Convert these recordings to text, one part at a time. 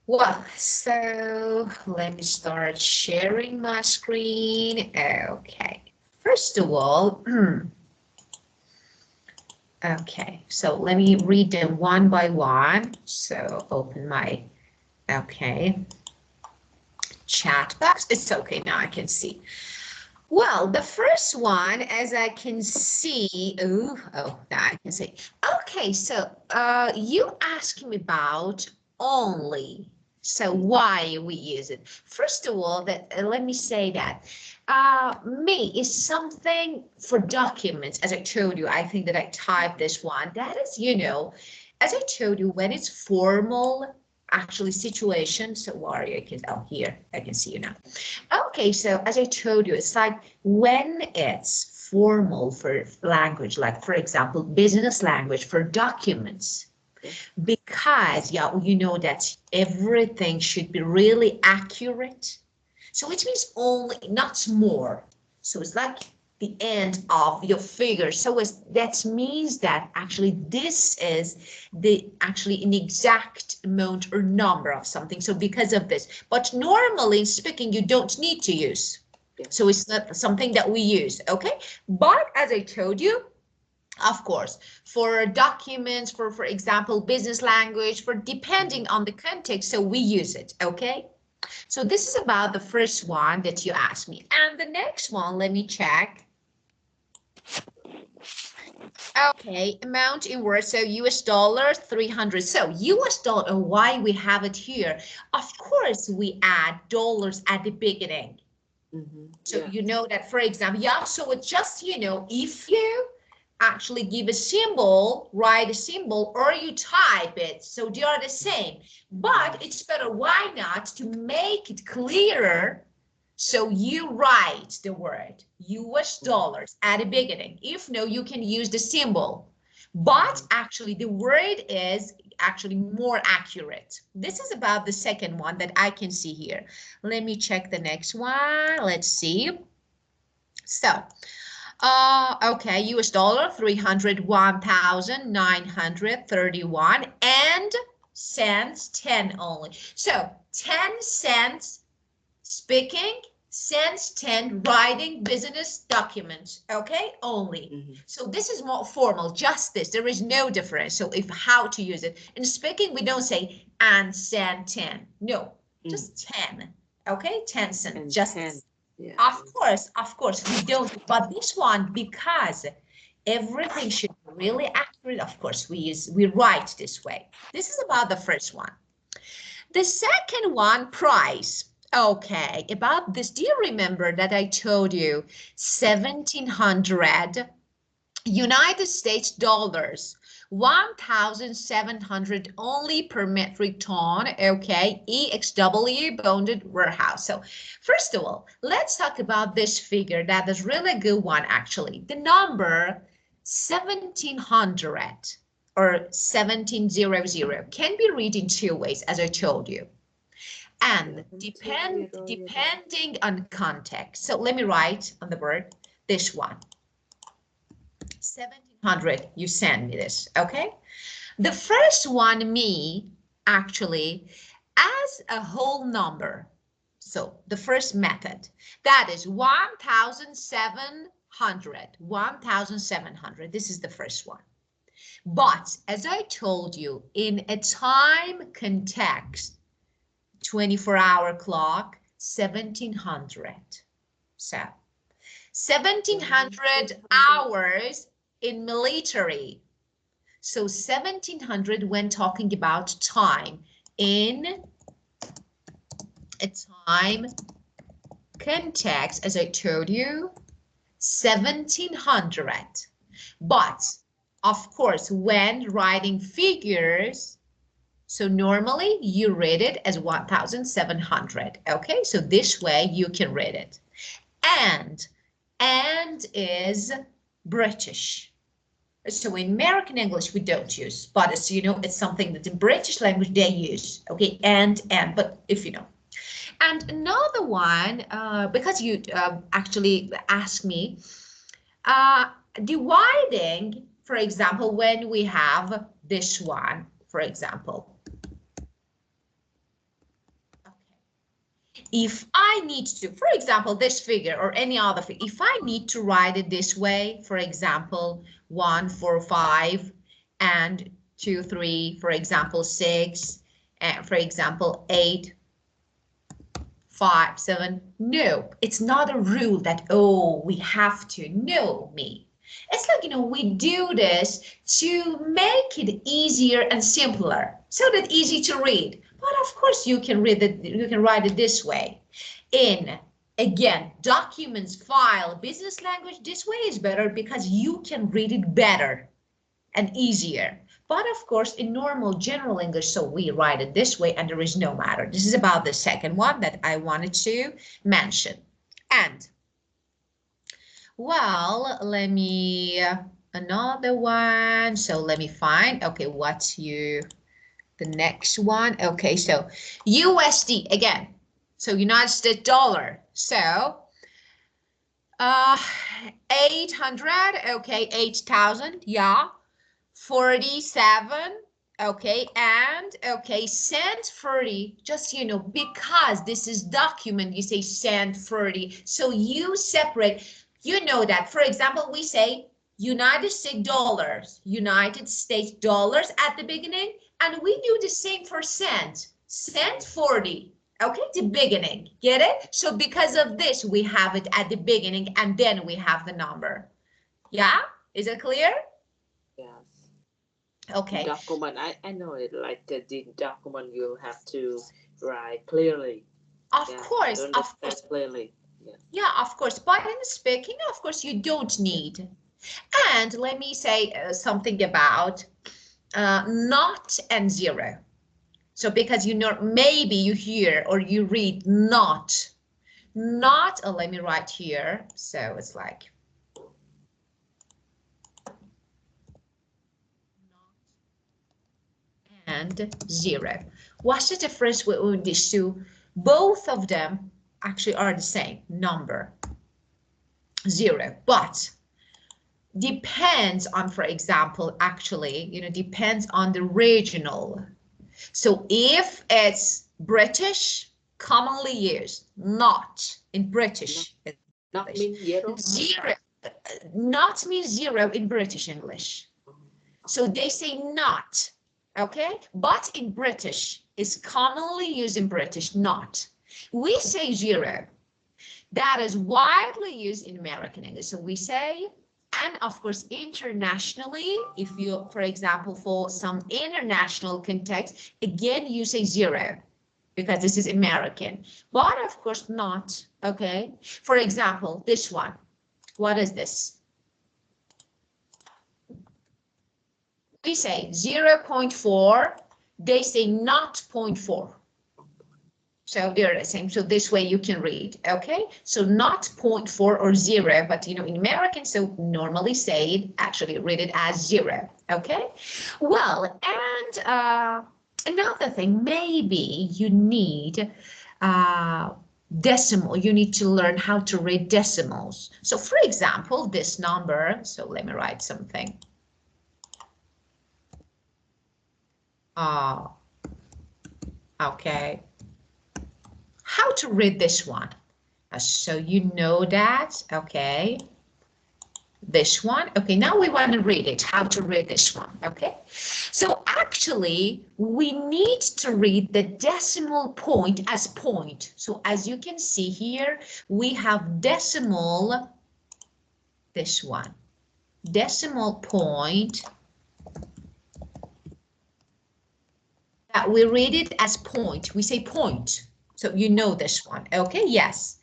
Well, so let me start sharing my screen. Okay. First of all, okay, so let me read them one by one. So open my, okay, chat box. It's okay, now I can see. Well, the first one, as I can see, now I can see. Okay, so you asked me about only. So why we use it? First of all, that let me say that me is something for documents. As I told you, I think that I typed this one. That is, as I told you, when it's formal, actually situation. So where are you? Here, I can see you now. Okay, so as I told you, it's like when it's formal for language, like for example, business language for documents, because you know that everything should be really accurate. So it means only, not more. So it's like the end of your figure. So that means that actually this is the actually an exact amount or number of something. So because of this, but normally speaking, you don't need to use. So it's not something that we use, okay? But as I told you, of course, for documents, for example, business language, for depending on the context, so we use it, okay? So this is about the first one that you asked me. And the next one, let me check. Okay, amount in words, so US dollar 300. So US dollar, why we have it here? Of course, we add dollars at the beginning. So you know that, for example, so it's just, if you actually give a symbol, write a symbol, or you type it, so they are the same. But it's better, why not, to make it clearer, so you write the word US dollars at the beginning. If no, you can use the symbol. But actually, the word is actually more accurate. This is about the second one that I can see here. Let me check the next one. Let's see. So, okay, US dollar 301,931 and cents 10 only. So 10 cents speaking, cents 10 writing business documents, okay, only. So this is more formal, just this, there is no difference. So if how to use it in speaking, we don't say and cent 10, no, just 10, okay, 10 cents, and just 10. Yeah. Of course, we don't, but this one, because everything should be really accurate, of course, we write this way. This is about the first one. The second one, price. Okay, about this, do you remember that I told you 1,700 United States dollars, 1,700 only per metric ton, okay, EXW bonded warehouse. So first of all, let's talk about this figure. That is really a good one, actually. The number 1,700 or 1,700 can be read in two ways, as I told you. And depending on context. So let me write on the board this one. 1,700, you send me this, okay? The first one, me, actually, as a whole number. So the first method, that is 1,700, 1,700. This is the first one. But as I told you, in a time context, 24-hour clock, 1,700. So 1,700 hours in military. So 1,700 when talking about time in a time context, as I told you, 1,700. But of course, when writing figures, so normally you read it as 1,700. Okay, so this way you can read it. And is British. So in American English we don't use, but as you know, it's something that in British language they use. Okay, and but if you know. And another one, because you actually asked me, dividing, for example, when we have this one, for example. if I need to, for example, this figure or any other figure, if I need to write it this way, for example, 1, 4, 5, and 2, 3, for example, 6, and for example, 8, 5, 7, no, it's not a rule that, oh, we have to know me. It's like, we do this to make it easier and simpler, so that easy to read. But of course, you can read it, you can write it this way. In, again, documents, file, business language, this way is better because you can read it better and easier. But of course, in normal general English, so we write it this way and there is no matter. This is about the second one that I wanted to mention. And, well, let me, another one. So let me find, okay, what's the next one? Okay, so USD, again, so United States dollar. So 800, okay, 8,000, yeah. 47, okay, and okay, cent 30, just because this is document, you say cent 30, so you separate, that, for example, we say United States dollars at the beginning, and we do the same for cent 40, okay, the beginning, get it? So because of this, we have it at the beginning, and then we have the number. Yeah, is it clear? Yes. Okay. Document, I know it, like the document you have to write clearly. Of course. Clearly. Yeah, of course. But in speaking, of course, you don't need. And let me say something about not and zero. So because maybe you hear or you read not, let me write here. So it's like and zero. What's the difference between these two? Both of them actually are the same number, zero, but depends on, for example, actually, depends on the regional. So if it's British, commonly used, not in British. Not means zero? Zero. Not means zero in British English. So they say not. Okay, but in British, is commonly used in British, not. We say zero. That is widely used in American English. So we say, and of course, internationally, if you, for example, for some international context, again, you say zero, because this is American, but of course not, okay? For example, this one, what is this? We say 0.4, they say not 0.4. So they're the same. So this way you can read, okay? So not 0.4 or zero, but in American, so normally say it, actually read it as zero, okay? Well, and another thing, maybe you need decimal, you need to learn how to read decimals. So for example, this number, so let me write something. Okay. How to read this one? So you know that, okay. This one, okay, now we want to read it, how to read this one, okay. So actually, we need to read the decimal point as point. So as you can see here, we have decimal, this one, decimal point, that we read it as point, we say point. So you know this one, okay, yes.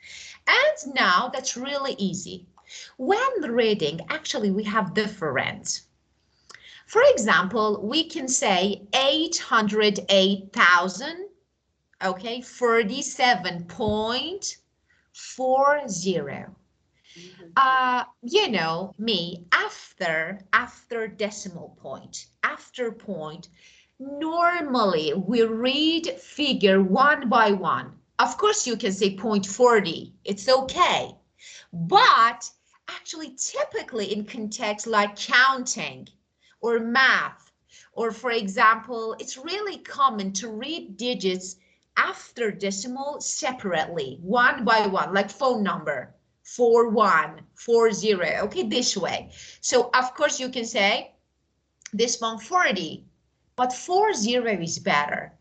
And now that's really easy. When reading, actually we have different. For example, we can say 808,000, okay, 47.40. You know me, after decimal point, after point, normally we read figure one by one. Of course, you can say 0.40, it's okay. But actually, typically in context like counting or math, or for example, it's really common to read digits after decimal separately, one by one, like phone number, 4140, okay, this way. So of course you can say this one 40, but 40 is better.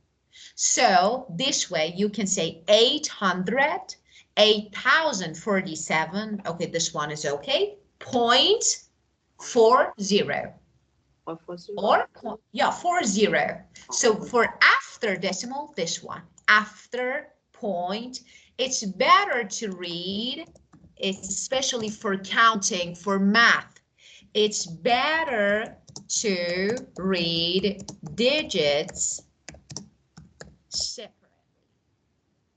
So this way you can say 800, 8047, okay, this one is okay, 0.40. Or yeah, 40. So for after decimal, this one, after point, it's better to read, especially for counting, for math. It's better to read digits separately,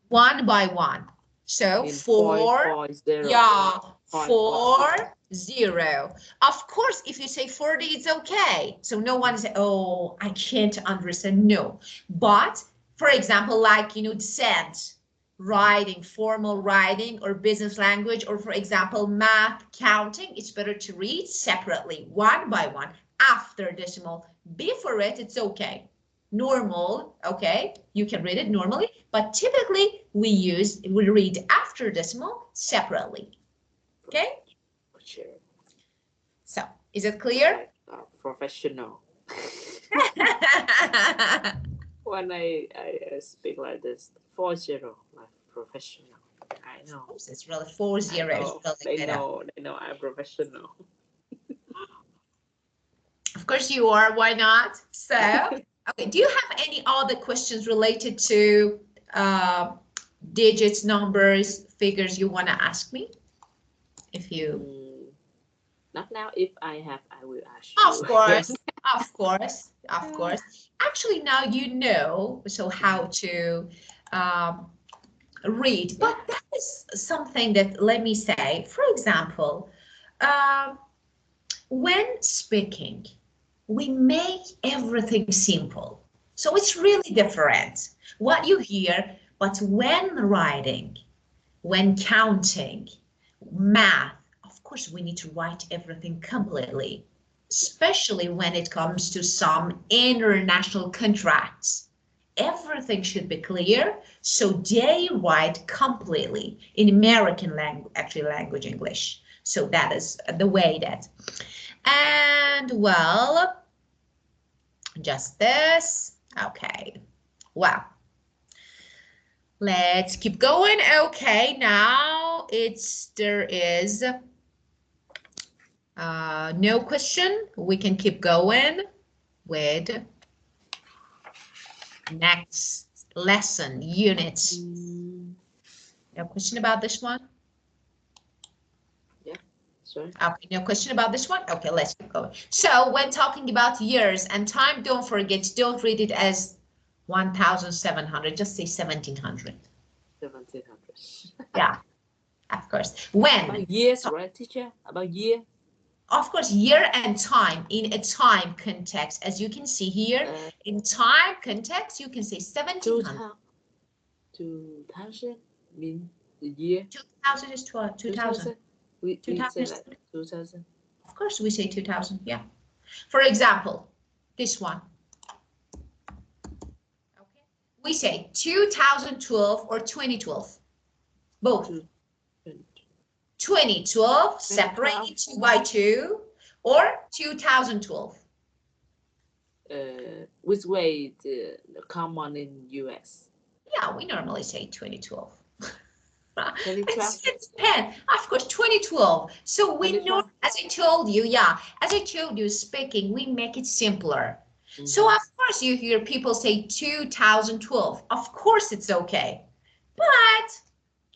one by one. So 4, yeah, 40. Of course, if you say 40, it's okay. So no one say, oh, I can't understand. No. But for example, like, you know, sense, writing, formal writing or business language, or for example, math, counting, it's better to read separately, one by one, after decimal. Before it, it's okay. Normal, okay, you can read it normally, but typically we read after decimal separately. Okay? Sure. So, is it clear? Professional. When I speak like this, 40, like professional. I know. It's really 40. Really they know I'm professional. Of course you are. Why not? So, okay. Do you have any other questions related to digits, numbers, figures you want to ask me? If you. Not now. If I have, I will ask you. Of course, of course, of course. Actually, now you know so how to read, but that is something that, let me say, for example, when speaking, we make everything simple. So it's really different what you hear, but when writing, when counting, math, of course, we need to write everything completely, especially when it comes to some international contracts. Everything should be clear, so they write completely in American language English. So that is the way that. And well, just this. Okay. Well, let's keep going. Okay, now there is no question. We can keep going with next lesson, units. No question about this one? Yeah, sorry. Okay, no question about this one? Okay, let's keep going. So when talking about years and time, don't forget, don't read it as 1,700, just say 1,700. 1,700. Yeah, of course. When? About years, right, teacher? About year? Of course, year and time in a time context. As you can see here, in time context, you can say 1,700. 2,000 mean the year? 2,000 is 2,000. We say like 2,000. Of course, we say 2,000, yeah. For example, this one. Okay. We say 2012 or 2012. Both. 2012 separated 2 by 2 or 2012. Which way the common in US? Yeah, we normally say 2012. 2012. It depends. Of course, 2012. So we know, as I told you, yeah, as I told you, speaking, we make it simpler. So of course you hear people say 2012. Of course it's okay. But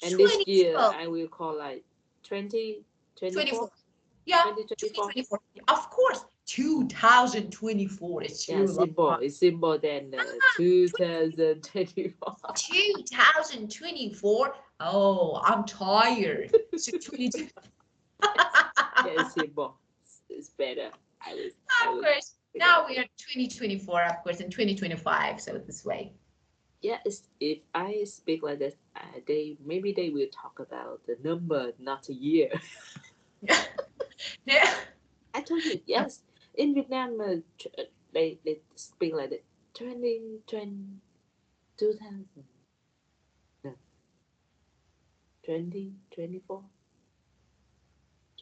and this year I will call like 2024. Yeah, 2024. Of course, 2024 is too long. It's simple than 2024. 2024. Oh, I'm tired. So 22. Yeah, simple. It's better. Of course. Now we are 2024, of course, and 2025. So this way. Yeah, if I speak like this, maybe they will talk about the number, not a year. Yeah. I told you, yes. In Vietnam, they speak like that. 2020, 2000. 2024.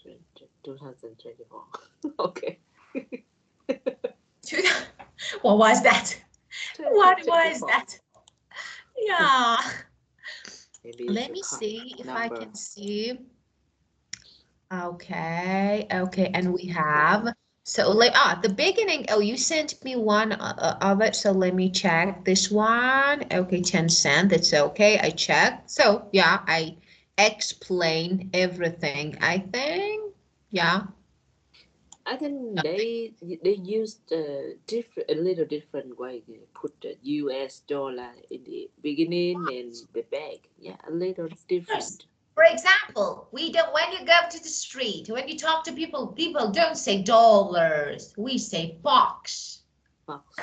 2024. Okay. What was that? What was 2024. that? Yeah. Maybe Let it's me a see if I number. can see. Okay, okay, and we have, so like, the beginning, oh, you sent me one of it, so let me check this one. Okay, 10 cent, it's okay, I checked. So yeah, I explained everything, I think. Yeah. I think they used a little different way. They put the US dollar in the beginning and the back. Yeah, a little Yes. different. For example, we don't, when you go to the street, when you talk to people, people don't say dollars, we say bucks. Bucks.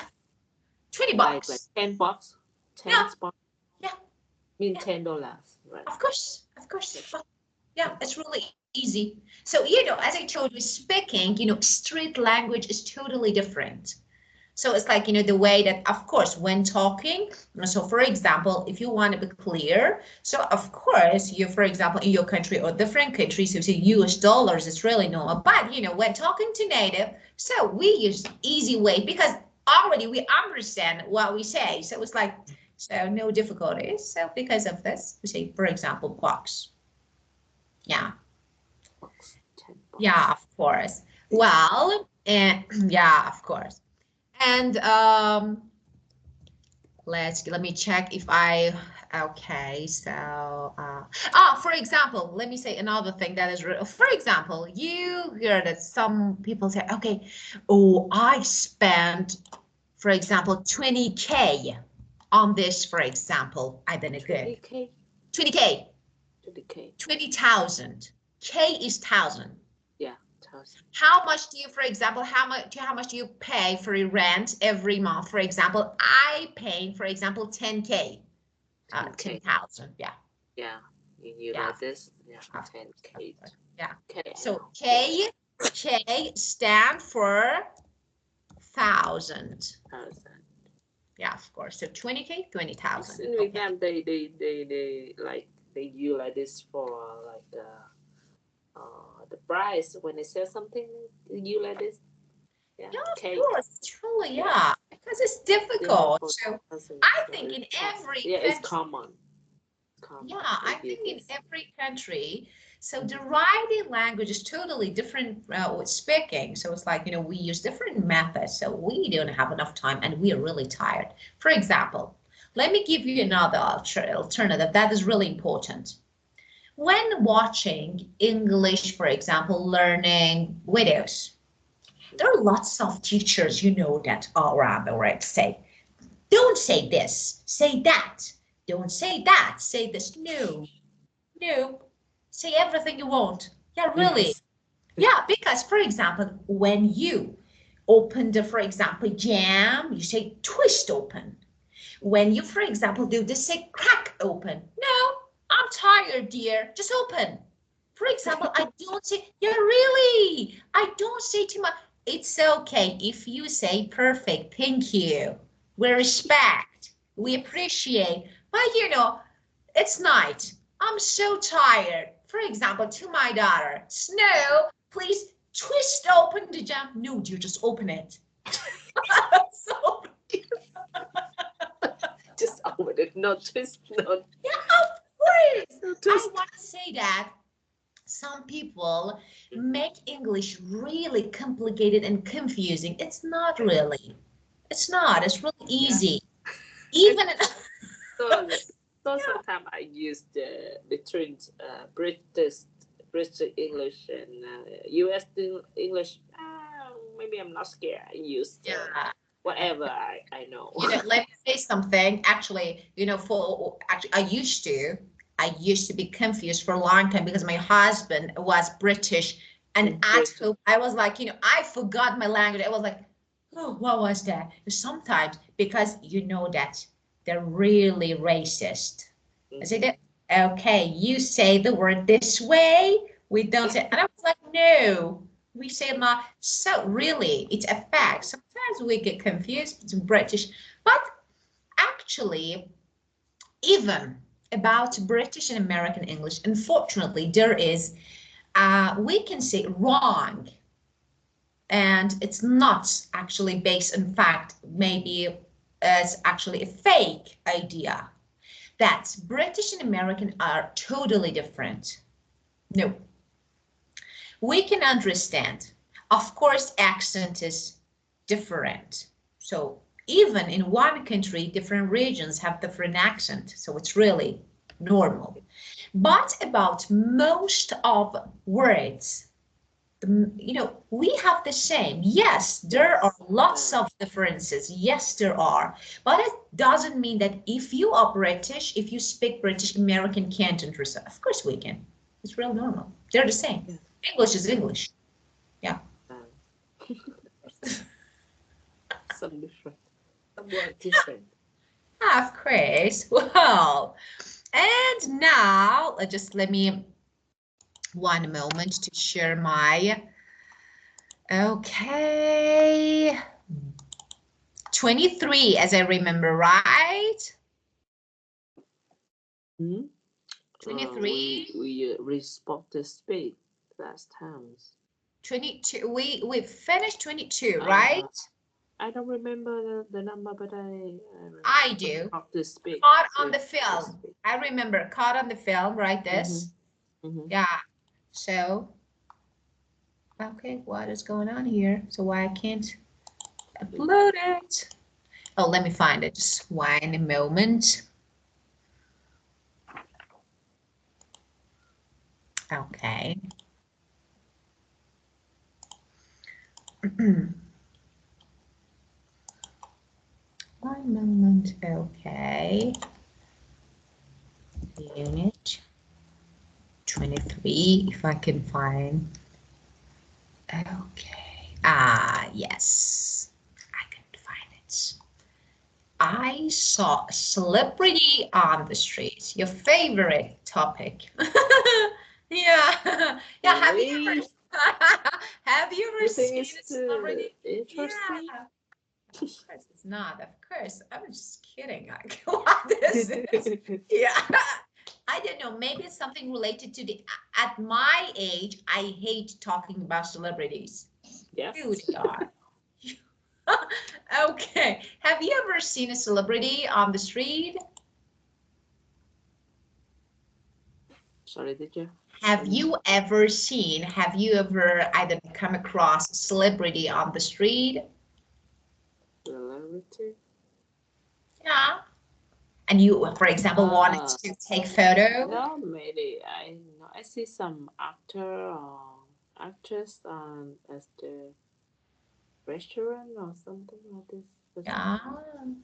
20 Like bucks. 10 bucks, Yeah, 10 bucks yeah, mean yeah. $10, right? Of course, of course. Yeah, But yeah, 10 it's bucks. really easy. So, as I told you, speaking, street language is totally different. So it's like, the way that, of course, when talking, so for example, if you want to be clear, so of course, you, for example, in your country or different countries, you say US dollars, it's really normal. But, when talking to native, so we use easy way because already we understand what we say. So it's like, so no difficulties. So because of this, we say, for example, box. Yeah. Bucks, 10 Yeah, bucks. of course. Well, and yeah, of course. And let me check if I, okay, so for example, let me say another thing that is real. For example, you hear that some people say, okay, oh, I spent, for example, 20K on this, for example, I didn't good. 20K, 20K, 20K. 20,000. K is thousand. Yeah, 1,000. How much do you, for example, how much do you pay for your rent every month? For example, I pay, for example, 10K, 10K. 10,000. Yeah, Yeah, you yeah, like this? Yeah, of 10K. course. Yeah. So KL. K stand for thousand. 1,000. Yeah, of course. So 20K, 20,000. In Okay. Vietnam, they like they use like this for like the price when they sell something. You like this? Yeah, Yeah, of K. course. Truly, Yeah, yeah. Because it's similar difficult. for So 1,000. I So think it's in common. every Yeah, it's country, common. yeah, Common. They I use think in this. every country, so the writing language is totally different with speaking. So it's like, we use different methods. So we don't have enough time and we are really tired. For example, let me give you another alternative that is really important. When watching English, for example, learning videos, there are lots of teachers, that all around the world say, don't say this, say that. Don't say that, say this. No, no, say everything you want. Yeah, really. Yes. Yeah, because for example, when you open the, for example, jam, you say twist open. When you, for example, do this, say crack open. No, I'm tired, dear. Just open. For example, I don't say, yeah, really. I don't say too much. It's okay if you say perfect, thank you. We respect, we appreciate. But it's night. I'm so tired. For example, to my daughter, Snow, please twist open the jam. No, dear, just open it. So, Just open it, not twist, not yeah, of course. not I twist. want to say that some people make English really complicated and confusing. It's not really. It's not. It's really Yeah. easy. Even in, So, so yeah, sometimes I use the between British English and US English. Maybe I'm not scared. I use yeah. whatever I know. Let me say something. Actually, I used to be confused for a long time because my husband was British, and at British. home I was like, I forgot my language. I was like, oh, what was that? Sometimes because that they're really racist. I said, Mm-hmm. okay, you say the word this way, we don't say, and I was like, no, we say it not. So really, it's a fact. Sometimes we get confused between British, but actually, even about British and American English, unfortunately, there is, we can say wrong. And it's not actually based on fact, maybe it's actually a fake idea that British and American are totally different. No. We can understand. Of course, accent is different. So even in one country, different regions have different accent. So it's really normal. But about most of words, we have the same. Yes, there are lots of differences. Yes, there are. But it doesn't mean that if you are British, if you speak British, American can't understand. Of course we can. It's real normal. They're the same. Yeah. English is English. Yeah. Some different. Somewhat different. Of course. Well, and now let me one moment to share my, okay, 23 as I remember, right? 23. We spoke the speed last times. 22. We finished 22, right? I don't remember the number, but I do. To speak. Caught on the film. I remember caught on the film, right? This. Yeah. So, okay, what is going on here? So why I can't upload it? Oh, let me find it. Just one moment. Okay. One moment. Okay. Unit 23, if I can find. Okay. Yes. I can find it. I saw a celebrity on the street. Your favorite topic. Yeah. Yeah. Have you ever seen a celebrity? Interesting? Yeah. Of course it's not. Of course. I'm just kidding. What is this? Yeah. I don't know. Maybe it's something related to at my age, I hate talking about celebrities. Yes. Who they are. Okay. Have you ever seen a celebrity on the street? Sorry, did you? Have you ever either come across a celebrity on the street? Celebrity? Yeah. And you, for example, wanted to take photo? No, maybe I see some actor or actress at the restaurant or something like this. Yeah,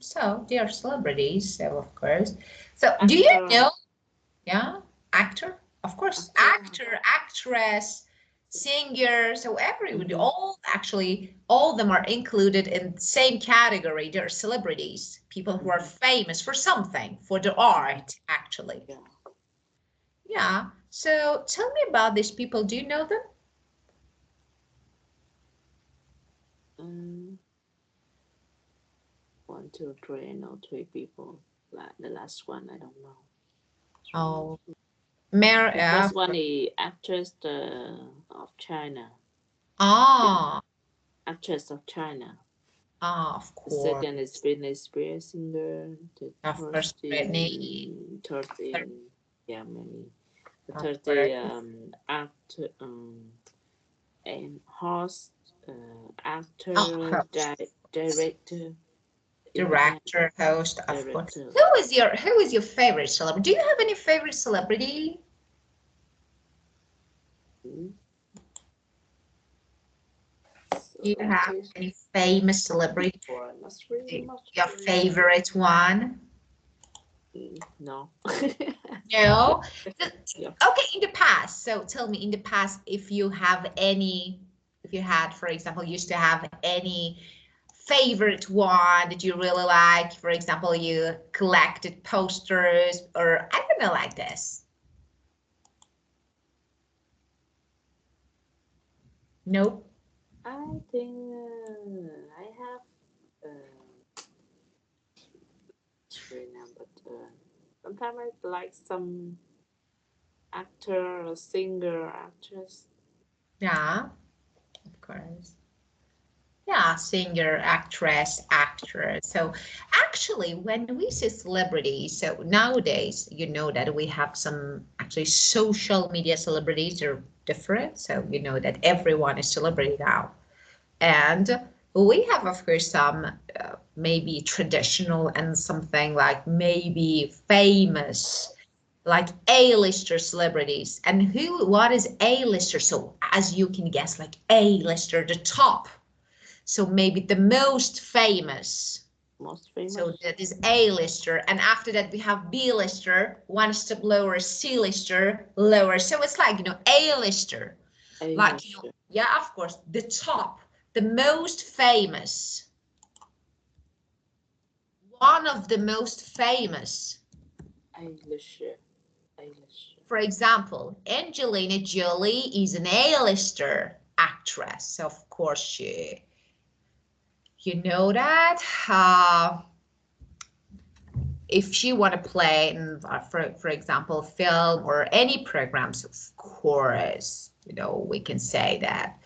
so they are celebrities, so of course. So do you know? Yeah, actor, of course, actor, actress, singer. So everybody, all of them are included in the same category. They're celebrities, people who are famous for something, for the art, actually. Yeah. So tell me about these people. Do you know them? 1, 2, 3, I know 3 people. Like the last one, I don't know. Oh, the first one is actress of China. Actress of China. Of course. The second is Britney Spears singer. The first Britney. Third in Germany. The third actor and host, actor, director. Director, host, of course. Who is your favorite celebrity? Do you have any favorite celebrity? Do you have any famous celebrity? Your favorite one? No. No? Okay, in the past. So tell me, in the past, if you had, for example, used to have any favorite one that you really like. For example, you collected posters or I don't know, like this. Nope. I think I have remembered a sometimes I like some actor or singer, actress. Yeah, of course. Yeah, singer, actress, actor. So actually, when we say celebrities, so nowadays, you know that we have some actually social media celebrities are different. So you know that everyone is celebrity now. And we have, of course, some maybe traditional and something like maybe famous, like A-lister celebrities. And what is A-lister? So as you can guess, like A-lister, the top. So maybe the most famous. Most famous. So that is A-lister. And after that, we have B-lister, one step lower, C-lister, lower. So it's like, A-lister. Like, yeah, of course, the top, the most famous. One of the most famous. A-lister. A-lister. For example, Angelina Jolie is an A-lister actress. Of course, you know that. If she want to play in, for example, film or any programs, of course, we can say that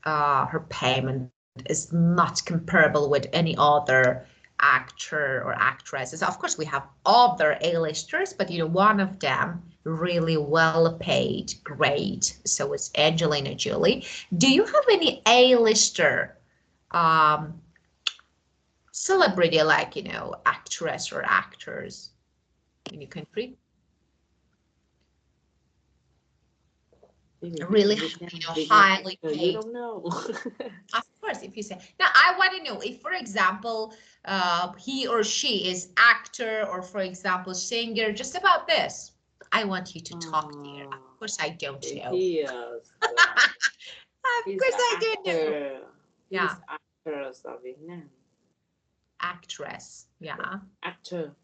her payment is not comparable with any other actor or actresses. Of course, we have other A-listers, but one of them really well paid, great. So it's Angelina Jolie. Do you have any A-lister celebrity, like actress or actors in your country? Really, highly paid. You don't know. Of course, if you say now, I want to know if, for example, he or she is actor or, for example, singer. Just about this, I want you to talk here. Of course, I don't know. Yes. Of course, I don't know. Yeah. Actress of Vietnam. Actress. Yeah. Actor.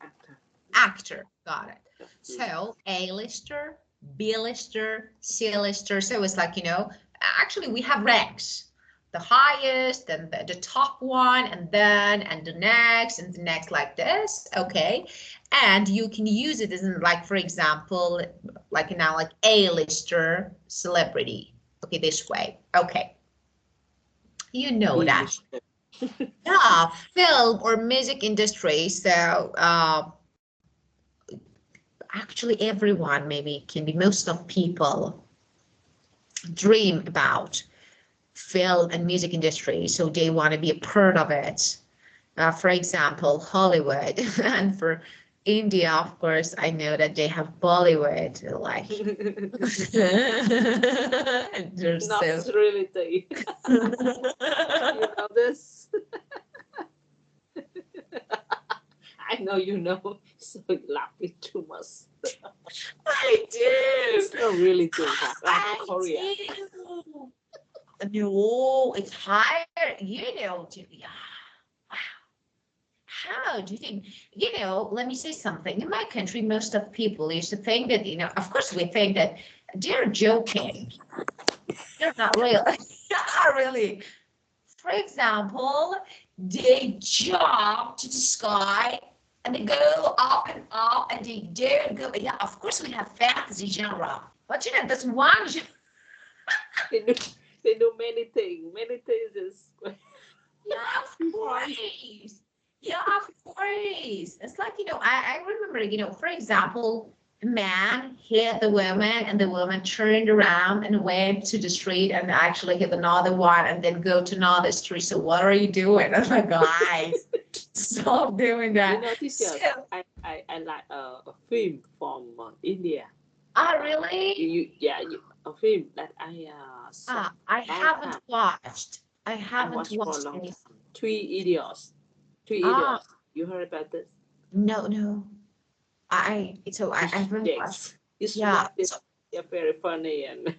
Got it. So A-lister, B-lister, C-lister. So it's like, actually we have ranks. The highest, then the top one, and the next, and the next, like this. Okay. And you can use it as in, like, for example, like now, like A-lister celebrity. Okay, this way. Okay. You know that. Yeah, film or music industry. So actually everyone maybe can be, most of people dream about film and music industry, so they want to be a part of it. For example, Hollywood. And for India, of course, I know that they have Bollywood, like not so... really deep. You know this. I know you know, so you laughing too much. I do. It's not really too hot. Like Korea. No, it's higher. Yeah. How do you think, let me say something. In my country, most of people used to think that, of course we think that they're joking. They're not real. Not really. For example, they jump to the sky and they go up and they dare go. Yeah, of course we have fantasy genre. But there's one genre. They do many things. Many things is... Yeah, of course. Yeah, of course. It's like, I remember, for example, a man hit the woman and the woman turned around and went to the street and actually hit another one and then go to another street. So what are you doing? I'm like, guys, stop doing that. Teacher, so, I like a film from India. Oh, really? A film that I saw. I haven't watched. I haven't watched it. Three Idiots. You heard about this? No. I haven't watched. They're very funny and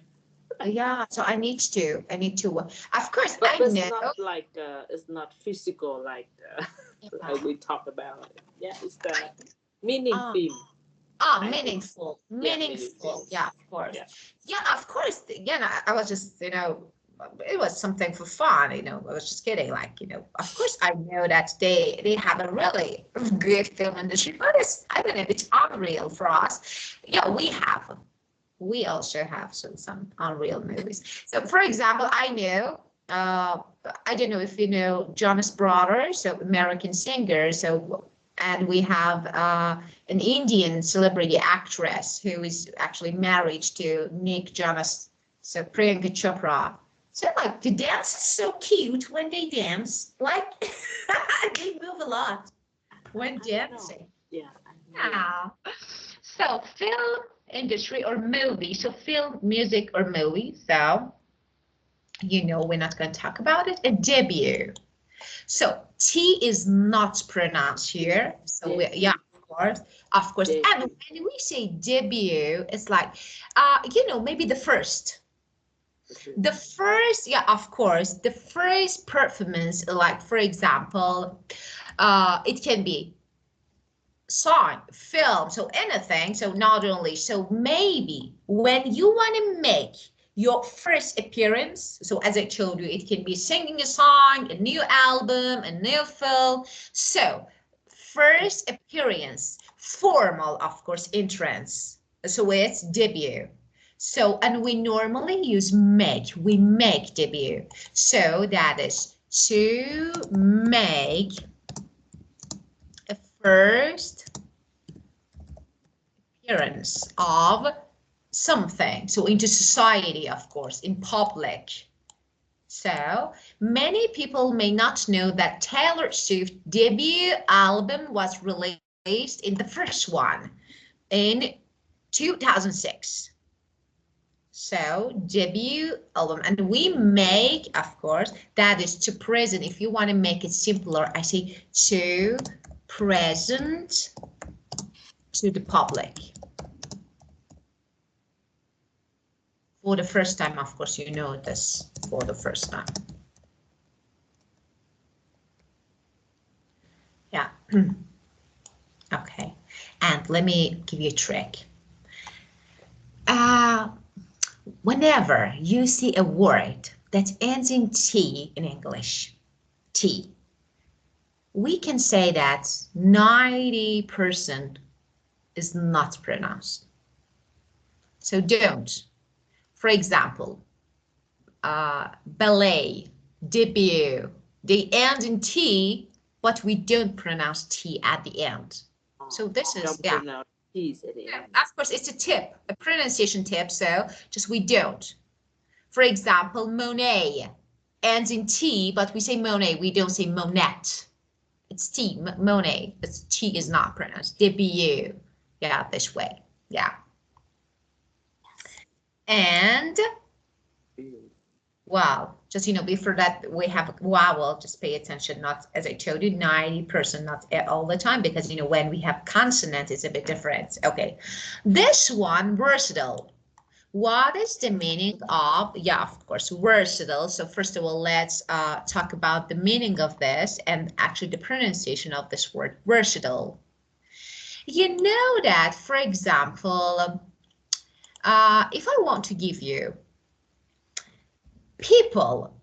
yeah. So I need to. Of course, but I it's know. not like it's not physical like like we talk about. Yeah, it's the meaning film. Meaningful. Yeah, of course. Yeah, of course. Again, I was just, it was something for fun, you know. I was just kidding, like, you know, of course I know that they have a really good film industry, but it's, I don't know, it's unreal for us. Yeah, we also have some unreal movies. So for example, I know, I don't know if you know Jonas Brothers, so American singer. So, and we have an Indian celebrity actress who is actually married to Nick Jonas, so Priyanka Chopra. So like the dance is so cute when they dance, like they move a lot when dancing. Yeah. Yeah. So film industry or movie. So film, music or movie. So you know we're not going to talk about it. A debut. So T is not pronounced here. So we, yeah, of course. And when we say debut, it's like, you know, maybe the first. The first, yeah, of course, the first performance, like for example, it can be song, film, so anything, so not only, so maybe when you want to make your first appearance, so as I told you, it can be singing a song, a new album, a new film, so first appearance, formal, of course, entrance, so it's debut. So, and we normally use make, we make debut, so that is to make a first appearance of something, so into society, of course, in public. So many people may not know that Taylor Swift's debut album was released in the first one in 2006. So debut album, and we make, of course, that is to present. If you want to make it simpler, I say to present to the public. For the first time, of course, you know this for the first time. Yeah. Okay. And let me give you a trick. Whenever you see a word that ends in T in English, T, we can say that 90% is not pronounced. So don't. For example, ballet, debut, they end in T, but we don't pronounce T at the end. So this is, yeah. Of course, it's a tip, a pronunciation tip, so just we don't. For example, Monet ends in T, but we say Monet, we don't say Monette. It's T, Monet, but T is not pronounced. Debut, yeah, this way, yeah. And wow, just, you know, before that we have vowel, just pay attention, not, as I told you, 90%, not all the time, because, you know, when we have consonant, it's a bit different. Okay, this one, versatile. What is the meaning of, yeah, of course, versatile. So first of all, let's talk about the meaning of this and actually the pronunciation of this word, versatile. You know that, for example, if I want to give you people,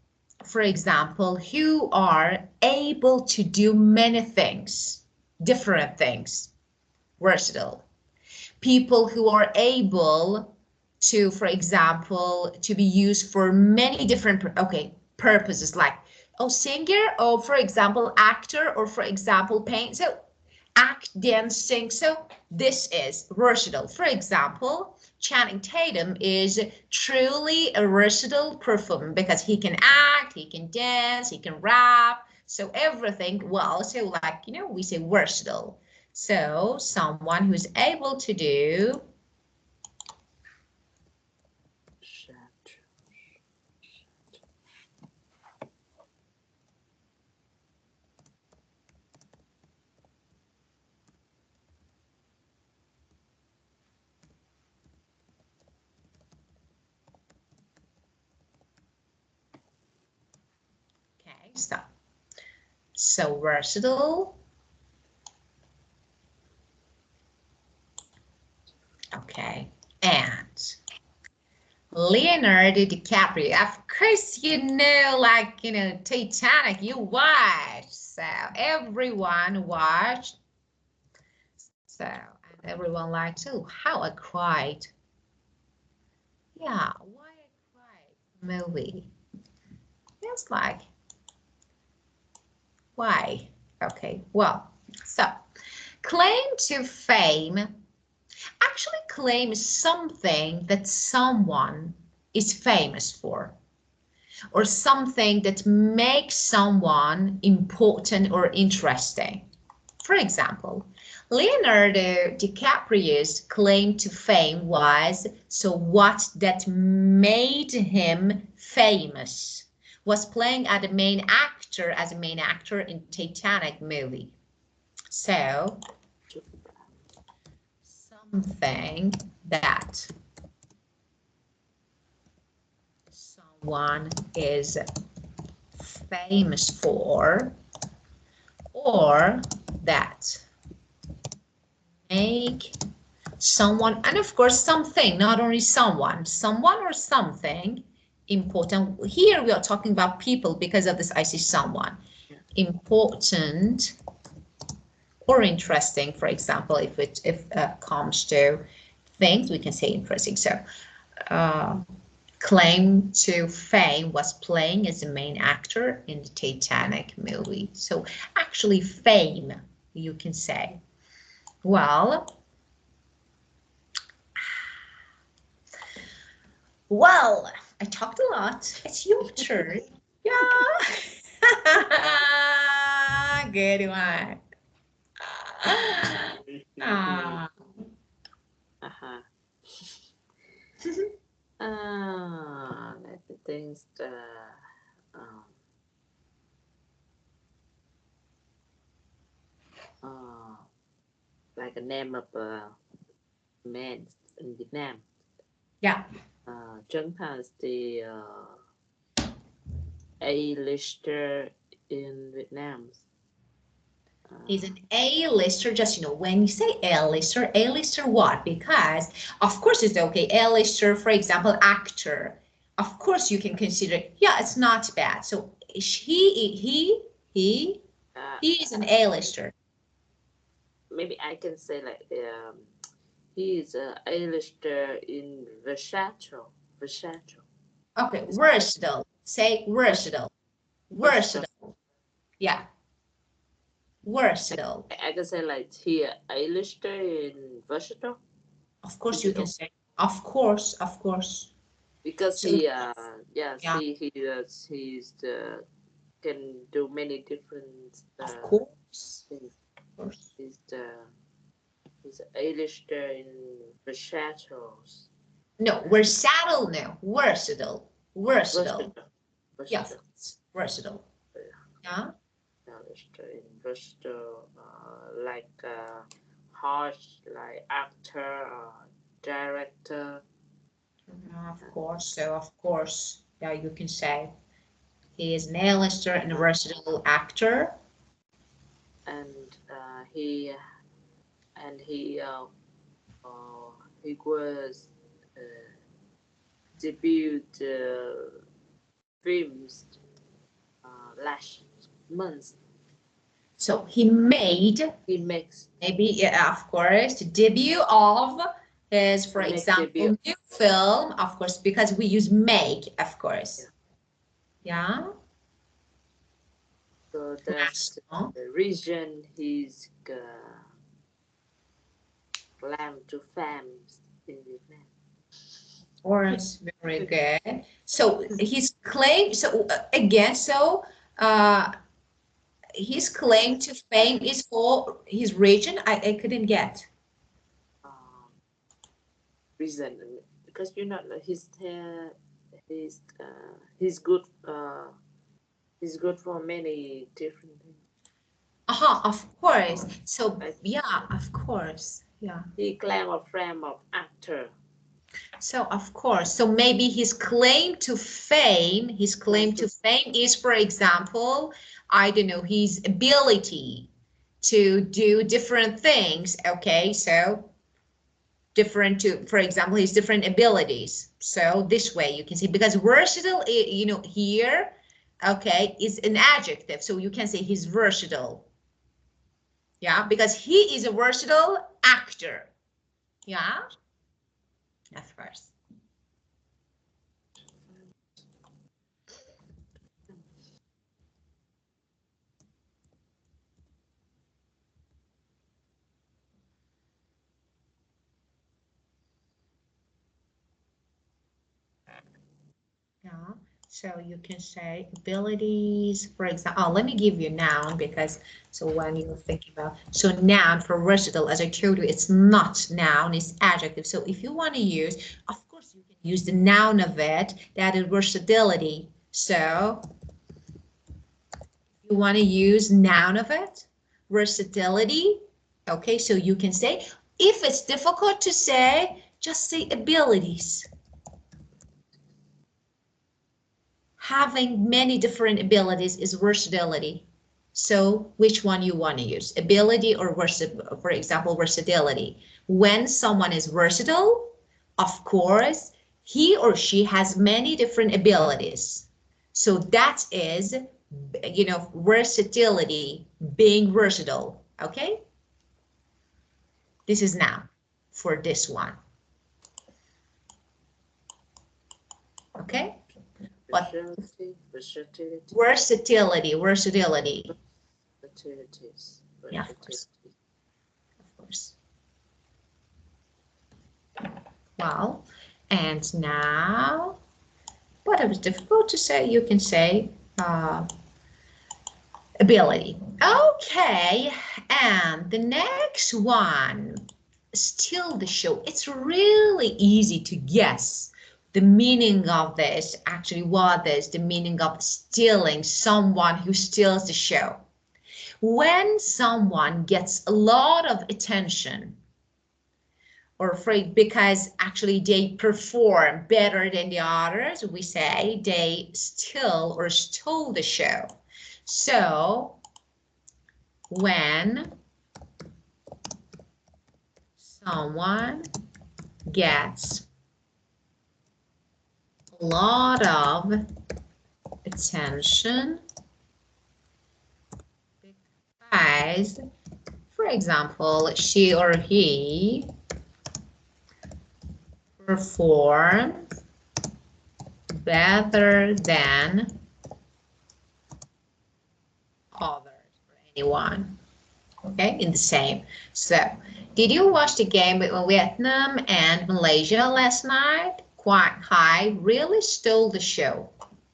for example, who are able to do many things, different things, versatile. People who are able to, for example, to be used for many different, okay, purposes, like, oh, singer, or for example, actor, or for example, paint. So act, dance, sing. So this is versatile. For example, Channing Tatum is truly a versatile performer because he can act, he can dance, he can rap, so everything. Well, so like, you know, we say versatile. So someone who's able to do okay, stop. So versatile. Okay, and Leonardo DiCaprio. Of course, you know, like, you know, Titanic, you watched. So everyone watched. So, and everyone liked too. How I cried. Yeah, why I cried movie. It's like, why? Okay, well, so claim to fame. Actually, claim is something that someone is famous for, or something that makes someone important or interesting. For example, Leonardo DiCaprio's claim to fame was, so what that made him famous was playing as a main actor in Titanic movie. So something that someone is famous for, or that make someone, and of course something, not only someone or something important. Here we are talking about people because of this I see someone. Important or interesting, for example, if it comes to things, we can say interesting. So claim to fame was playing as the main actor in the Titanic movie. So actually fame, you can say. Well, I talked a lot. It's your turn. Yeah. Good one. Ah. Uh-huh. Let me think. Um, uh, like a name of a man in Vietnam. Yeah. Trấn Thành the A-lister in Vietnam. He's an A-lister, just, you know, when you say A-lister what? Because, of course, it's okay. A-lister, for example, actor. Of course, you can consider, yeah, it's not bad. So he is an A-lister. Maybe I can say like he is a A-lister in versatile. Okay, versatile. Say versatile. Versatile. Yeah, versatile. I can say like he A-lister in versatile. Of course, you can say. Of course, of course. Because So, he yeah, he's can do many different of course. things. Of course. He's A-lister in versatiles. No, versatile. No, versatile. Versatile. Yeah, Versatile. versatile. Yeah. A-lister in versatile, like harsh, like actor or director. Of course. So, of course, yeah, you can say he is an A-lister and a versatile actor. And he was debut films last month. So he makes maybe, yeah, of course, the debut of his, for example, new film, of course, because we use make, of course. Yeah. So that's the reason he's claimed to fans in Vietnam. Of course, very good. So his claim, so again, so his claim to fame is for his region. I couldn't get. Reason because you know he's good for many different things. Of course. So yeah, of course. Yeah. He claimed a frame of actor. So of course, so maybe his claim to fame is, for example, I don't know, his ability to do different things. Okay, so different to, for example, his different abilities. So this way you can say, because versatile, you know, here, okay, is an adjective. So you can say he's versatile. Yeah, because he is a versatile actor. Yeah, of course. Yeah, so you can say abilities, for example, oh, let me give you noun because, so when you're thinking about, so noun for versatile, as I told you, it's not noun, it's adjective. So if you want to use, of course, you can use the noun of it, that is versatility. So you want to use noun of it, versatility. Okay, so you can say, if it's difficult to say, just say abilities. Having many different abilities is versatility. So which one you want to use, ability or for example, versatility. When someone is versatile, of course, he or she has many different abilities. So that is, you know, versatility, being versatile. Okay. This is now for this one. Okay. Versatility. Versatility. Yeah, of course. Of course. Well, and now, what it was difficult to say, you can say ability. Okay, and the next one, steal the show. It's really easy to guess the meaning of this, actually what is the meaning of stealing, someone who steals the show. When someone gets a lot of attention, or afraid because actually they perform better than the others, we say they steal or stole the show. So when someone gets a lot of attention because, for example, she or he performs better than others or anyone, okay, in the same. So did you watch the game between Vietnam and Malaysia last night? Quite high, really stole the show.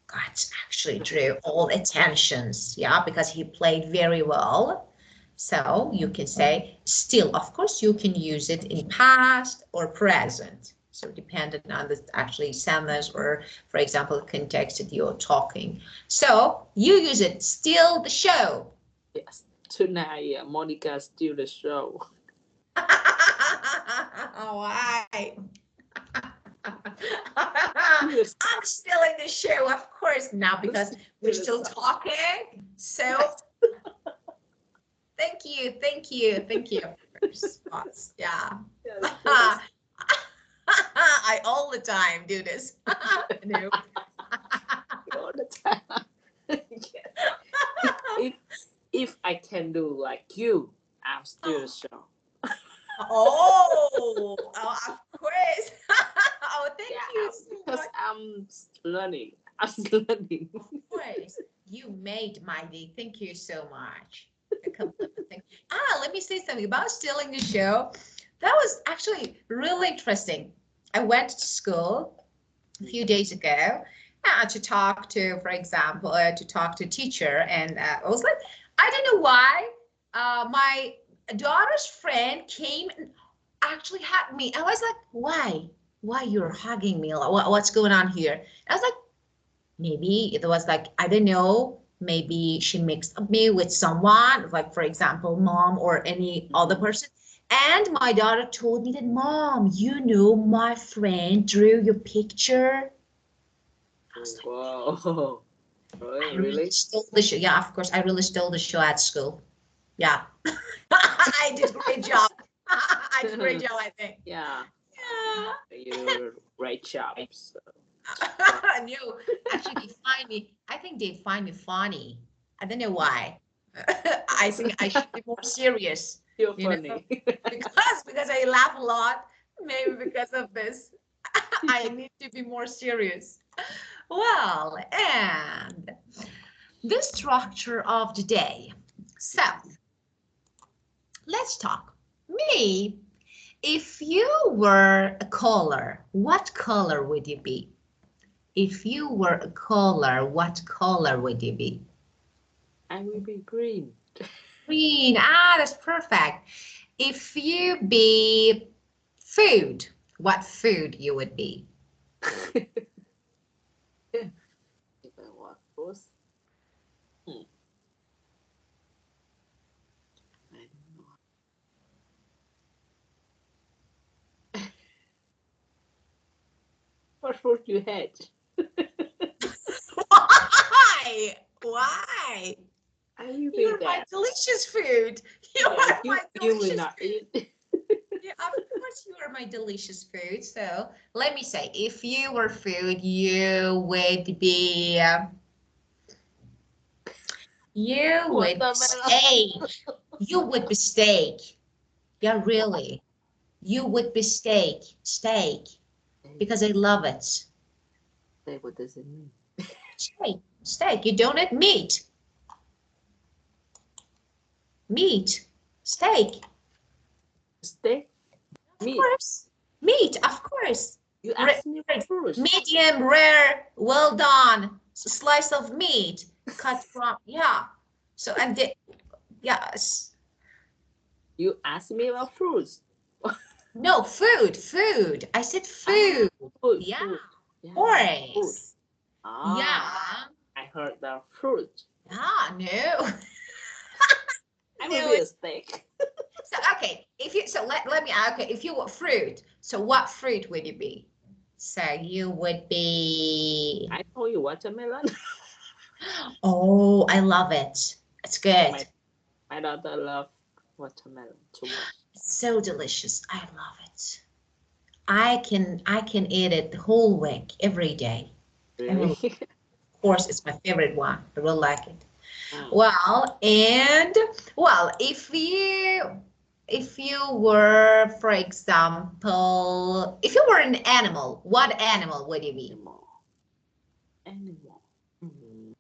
God actually drew all attentions, yeah, because he played very well. So you can say still, of course, you can use it in past or present. So depending on the actually sentence or, for example, the context that you're talking. So you use it, steal the show. Yes. Tonight, Monica steal the show. Why? I'm stealing the show, of course, now because we're still talking. So thank you. Of course, yeah. I all the time do this. No. All the time. if I can do like you, I'll steal the show. Oh, of course. Oh, thank you so because much. I'm learning. Of course, you made my day. Thank you so much. Let me say something about stealing the show. That was actually really interesting. I went to school a few days ago to talk to, for example, to talk to a teacher, and I was like, I don't know why. My daughter's friend came and actually hugged me. I was like, why? Why you're hugging me? What's going on here? I was like, maybe it was like, I don't know, maybe she mixed up me with someone, like for example, mom or any other person. And my daughter told me that, Mom, you know, my friend drew your picture. I was like, wow. I Really? really stole the show. Yeah, of course, I really stole the show at school. Yeah, I did a great job. I did a great job, I think. Yeah. Yeah. You're great job. So. No, actually, they find me. I think they find me funny. I don't know why. I think I should be more serious. You're You know, funny. because I laugh a lot. Maybe because of this, I need to be more serious. Well, and the structure of the day. So let's talk. Me, if you were a color, what color would you be? If you were a color, what color would you be? I will be green. Green. Ah, that's perfect. If you be food, what food you would be? If I was first, I don't know. What fruit you had? Why? Why? I will be You're my that. delicious food. You Yeah, are my you will delicious. not eat. Yeah, of course you are my delicious food. So let me say, if you were food, you would be. You would be Watermelon. steak. You would be steak. Yeah, really. You would be steak. Steak. Because I love it. Say what does it mean? Steak. Steak. You don't eat meat. Meat. Steak. Steak? Of Meat? course. Meat. Of course. You asked me first. Medium rare, well done. Slice of meat cut from, yeah. So, and the, yes. You asked me about fruits. No, food. I said Ah, food. food, Yeah, food. of Yeah, food. course. Yeah. Ah, I heard the fruit. Ah, no. I will No. be a steak. So, okay, if you, so let me, okay, if you were fruit, so what fruit would you be? So you would be, I told you watermelon. oh, I love it. It's good. My daughter love watermelon too much. So delicious. I love it. I can eat it the whole week, every day. Really? Of course, it's my favorite one. I really like it. Oh. Well, and well, if you were, for example, if you were an animal, what animal would you be? Animal. Animal. Mm.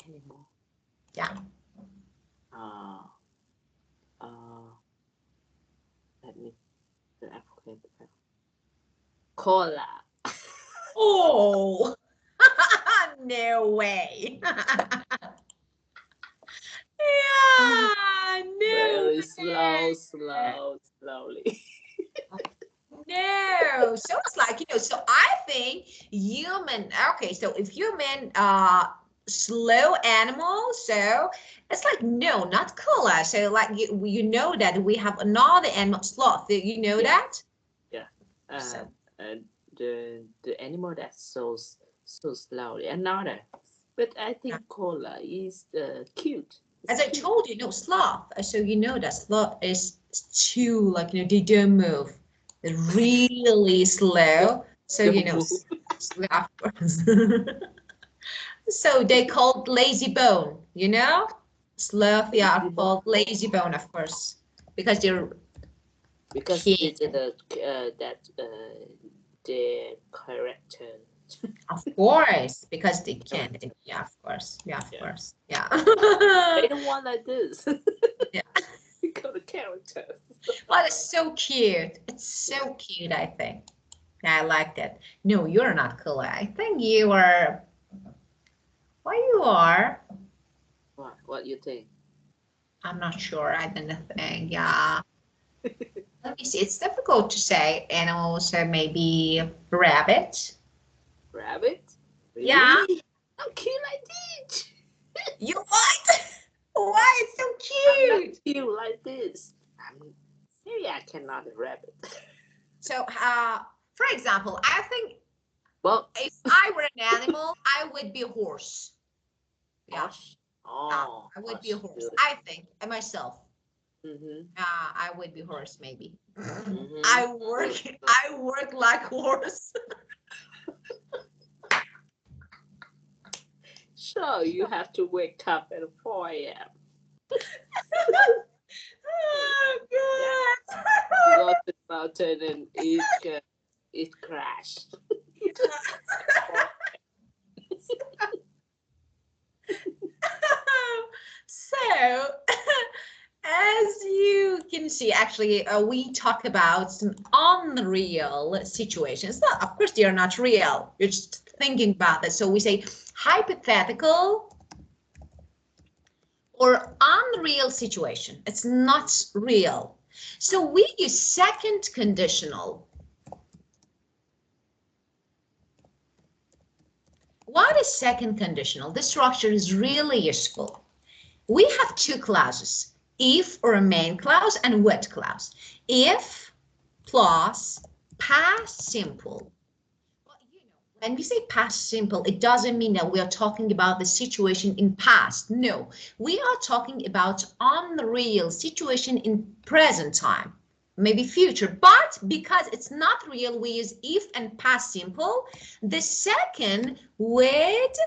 Animal. Yeah. Uh, uh, let me. I forget the Cola. Oh, no way. Yeah, no Very way. slowly. No, so it's like, so I think human, okay, so if human slow animals, so it's like, no, not cola. So like you know that we have another animal, sloth. You know Yeah. that? Yeah. So The animal that's so slowly. Another. But I yeah. think cola is cute. It's As I cute. told you, no, sloth. So you know that sloth is too, like, they don't move. They're really slow. So Don't move. sloth. So they called lazy bone, Sloth, yeah, are called lazy bone, of course, because they're Because kid, it's their character. of course, because they can. Character. Yeah, of course. Yeah, of Yeah. course. Yeah. They don't want like this. Yeah. Because the character. Well, it's so cute. It's so cute, I think. Yeah, I like that. No, you're not cool. I think you are. What you are? What you think? I'm not sure. I don't think. Yeah. Let me see. It's difficult to say. Animals, so maybe rabbit. Rabbit? Yeah. Really? How cute like this? You what? Why? It's so I'm not cute. cute like this. Maybe I cannot a rabbit. So, for example, I think Well, if I were an animal, I would be a horse. Yeah. horse. Oh, I would be a horse. good. I think myself. Mm-hmm. I would be horse maybe. Mm-hmm. I work like horse. So you have to wake up at 4 a.m. Oh, Yeah. God. Go to the mountain and it crashed. So, as you can see, actually, we talk about some unreal situations. Not, of course, they are not real. You're just thinking about it. So we say hypothetical or unreal situation. It's not real. So we use second conditional. What is second conditional? This structure is really useful. We have two clauses, if or a main clause and with clause. If plus past simple. Well, when we say past simple, it doesn't mean that we are talking about the situation in past. No, we are talking about unreal situation in present time, maybe future, but because it's not real, we use if and past simple. The second with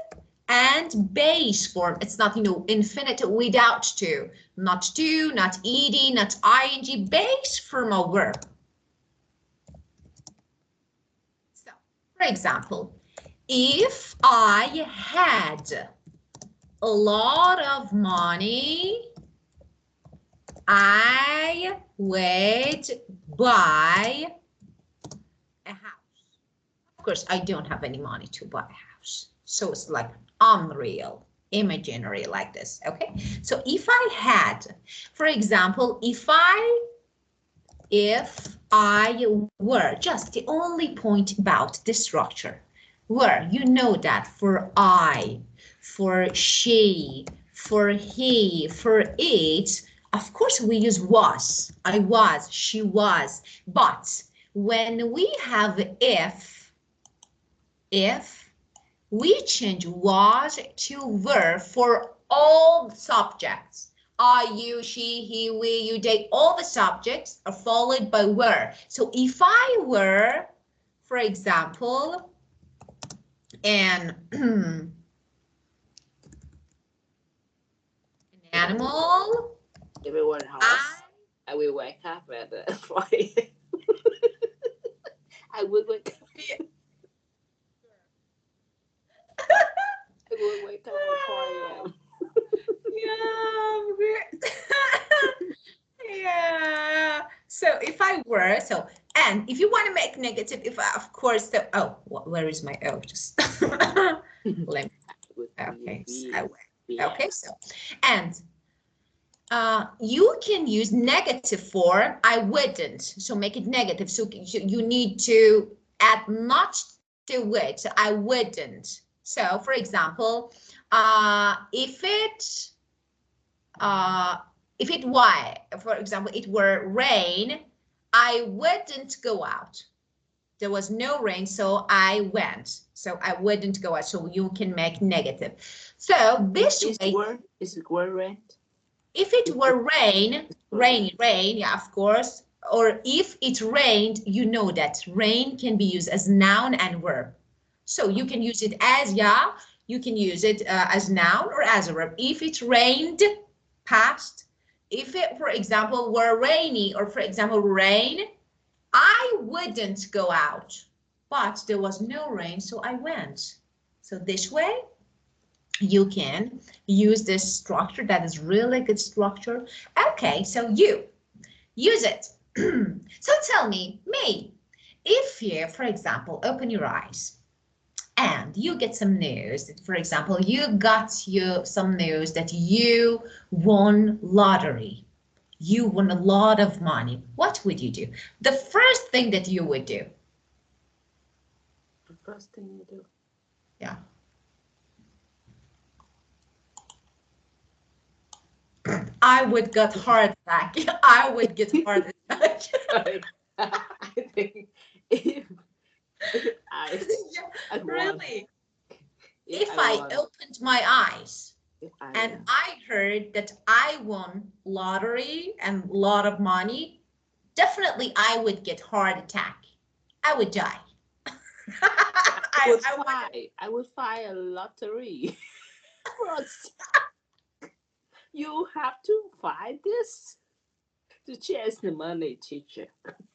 and base form. It's not, infinitive without to, not do, not ed, not ing, base form of verb. So, for example, if I had a lot of money, I would buy a house. Of course, I don't have any money to buy a house. So it's like unreal, imaginary like this, okay? So if I had, for example, if I were, just the only point about this structure, were, you know that for I, for she, for he, for it, of course we use was, I was, she was, but when we have if, we change was to were for all subjects. I, you, she, he, we, you, they, all the subjects are followed by were. So if I were, for example, an animal, Everyone house. I will wake up at 4 a.m. I will wake up. I will wake up at 4 a.m. Yeah. So if I were, and if you want to make negative, if I, of course, where is my O? Just let me, okay. Okay, so, and you can use negative form, I wouldn't, so make it negative. So you need to add not to which, so I wouldn't. So for example, if for example, it were rain, I wouldn't go out. There was no rain, so I went. So I wouldn't go out. So you can make negative. So this way, is it word rent? If it were rain, yeah, of course. Or if it rained, you know that rain can be used as noun and verb. So you can use it as, yeah, you can use it as noun or as a verb. If it rained, past. If it, for example, were rainy, or for example, rain, I wouldn't go out. But there was no rain, so I went. So this way, you can use this structure. That is really good structure. Okay, so you use it. So tell me, if you, for example, open your eyes and you get some news, for example, you got some news that you won lottery. You won a lot of money. What would you do? The first thing that you would do. The first thing you do. Yeah. I would get heart attack. I would get heart attack. I think if I Really? yeah, If I opened my eyes, and I heard that I won lottery and a lot of money, definitely I would get heart attack. I would die. I would find a lottery. First, you have to find this to chase the money, teacher.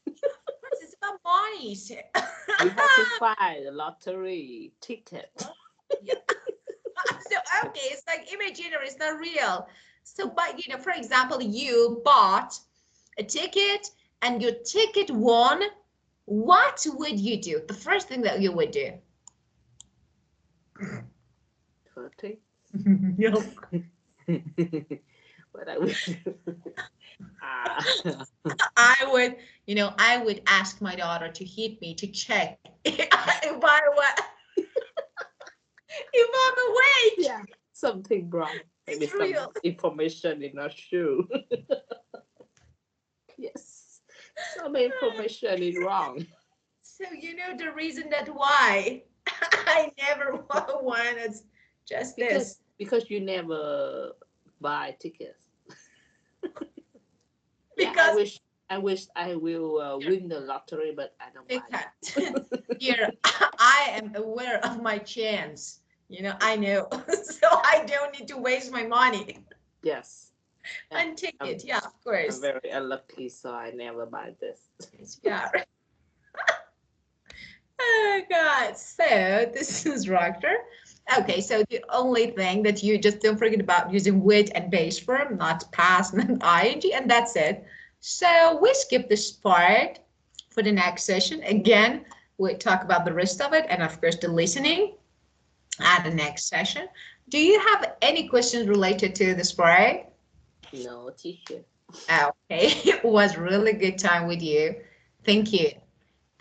It's about money. You have to find a lottery ticket. Yeah. So okay, it's like imaginary, it's not real. So, but you know, for example, you bought a ticket and your ticket won. What would you do? The first thing that you would do? 30. No. What I would do? I would, you know, I would ask my daughter to hit me to check if I'm awake. Yeah, something wrong. Maybe It's some real. information is not true. Yes, some information is wrong. So you know the reason that why I never wanted just this. Because you never buy tickets. Yeah, Because I wish I will win the lottery, but I don't buy because here I am aware of my chance. You know, I know, so I don't need to waste my money Yes. on ticket. Yeah, of I'm course. very unlucky, so I never buy this. Yeah. Oh God. So this is Roger. Okay, so the only thing that you just don't forget about using with and base form, not past and ing, and that's it. So we skip this part for the next session. Again, we talk about the rest of it and of course the listening at the next session. Do you have any questions related to this part? No, teacher. Okay, it was really good time with you. Thank you.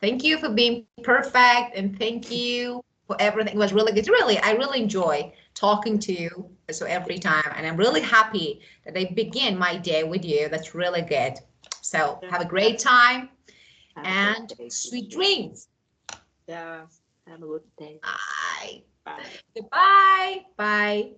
Thank you for being perfect and thank you for everything. It was really good. Really, I really enjoy talking to you so every time. And I'm really happy that I begin my day with you. That's really good. So have a great time and sweet dreams. Yeah, have a good day. Bye. Bye. Goodbye. Bye.